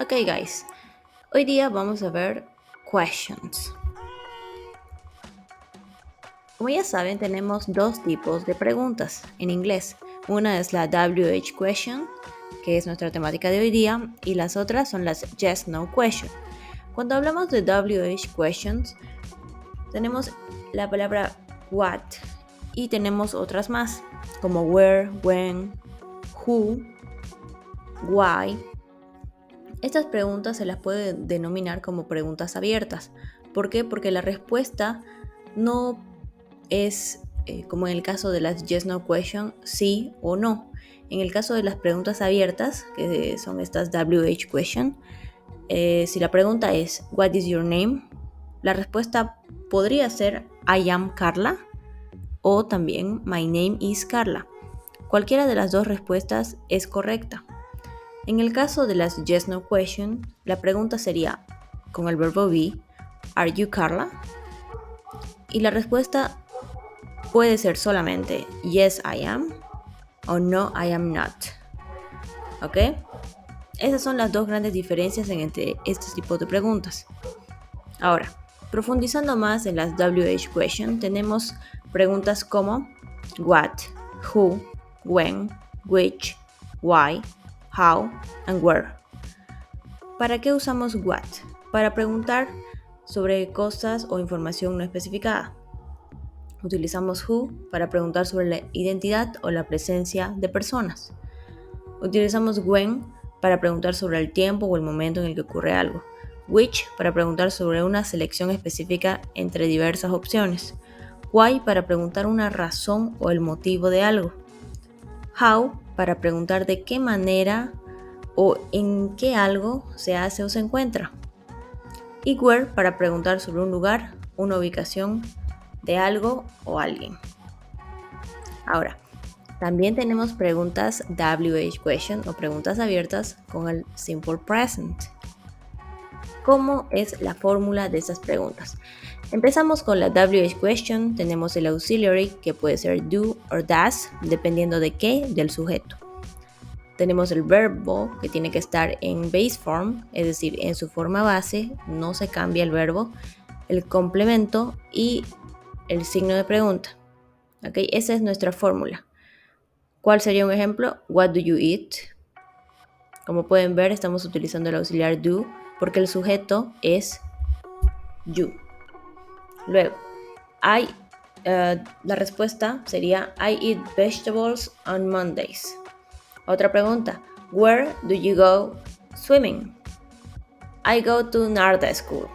Ok, guys, hoy día vamos a ver questions. Como ya saben, tenemos dos tipos de preguntas en inglés. Una es la WH question, que es nuestra temática de hoy día, y las otras son las yes/no question. Cuando hablamos de WH questions, tenemos la palabra what y tenemos otras más, como where, when, who, why. Estas preguntas se las puede denominar como preguntas abiertas. ¿Por qué? Porque la respuesta no es, como en el caso de las yes/no question, sí o no. En el caso de las preguntas abiertas, que son estas WH question, si la pregunta es What is your name? La respuesta podría ser I am Carla o también My name is Carla. Cualquiera de las dos respuestas es correcta. En el caso de las yes/no question, la pregunta sería con el verbo be, Are you Carla? Y la respuesta puede ser solamente Yes I am o No I am not. ¿Ok? Esas son las dos grandes diferencias entre estos tipos de preguntas. Ahora, profundizando más en las WH question, tenemos preguntas como what, who, when, which, why, how and where. ¿Para qué usamos what? Para preguntar sobre cosas o información no especificada. Utilizamos who para preguntar sobre la identidad o la presencia de personas. Utilizamos when para preguntar sobre el tiempo o el momento en el que ocurre algo. Which para preguntar sobre una selección específica entre diversas opciones. Why para preguntar una razón o el motivo de algo. How para preguntar de qué manera o en qué algo se hace o se encuentra. Y where para preguntar sobre un lugar, una ubicación de algo o alguien. Ahora, también tenemos preguntas WH question o preguntas abiertas con el simple present. ¿Cómo es la fórmula de estas preguntas? Empezamos con la WH question, tenemos el auxiliary que puede ser do o does, dependiendo de qué, del sujeto. Tenemos el verbo que tiene que estar en base form, es decir, en su forma base, no se cambia el verbo, el complemento y el signo de pregunta. ¿Okay? Esa es nuestra fórmula. ¿Cuál sería un ejemplo? What do you eat? Como pueden ver, estamos utilizando el auxiliar do porque el sujeto es you. Luego, la respuesta sería I eat vegetables on Mondays. Otra pregunta, where do you go swimming? I go to Narda School.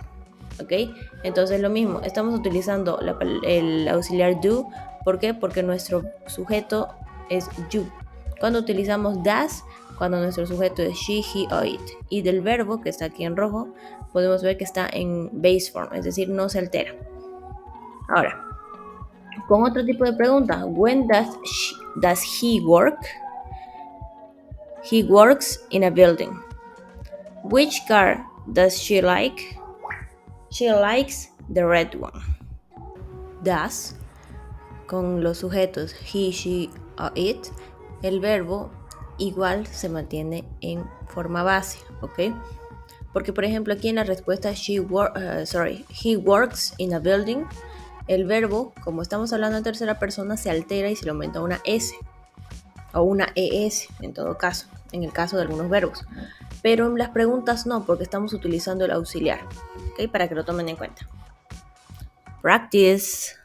¿Ok? Entonces lo mismo, estamos utilizando el auxiliar do. ¿Por qué? Porque nuestro sujeto es you. Cuando utilizamos does, cuando nuestro sujeto es she, he o it. Y del verbo, que está aquí en rojo, podemos ver que está en base form, es decir, no se altera. Ahora, con otro tipo de pregunta, when does he work? He works in a building. Which car does she like? She likes the red one. Does, con los sujetos he, she o it, el verbo igual se mantiene en forma base, ¿ok? Porque, por ejemplo, aquí en la respuesta he works in a building, el verbo, como estamos hablando en tercera persona, se altera y se le aumenta una S o una ES en todo caso, en el caso de algunos verbos. Pero en las preguntas no, porque estamos utilizando el auxiliar, ¿ok? Para que lo tomen en cuenta. Practice.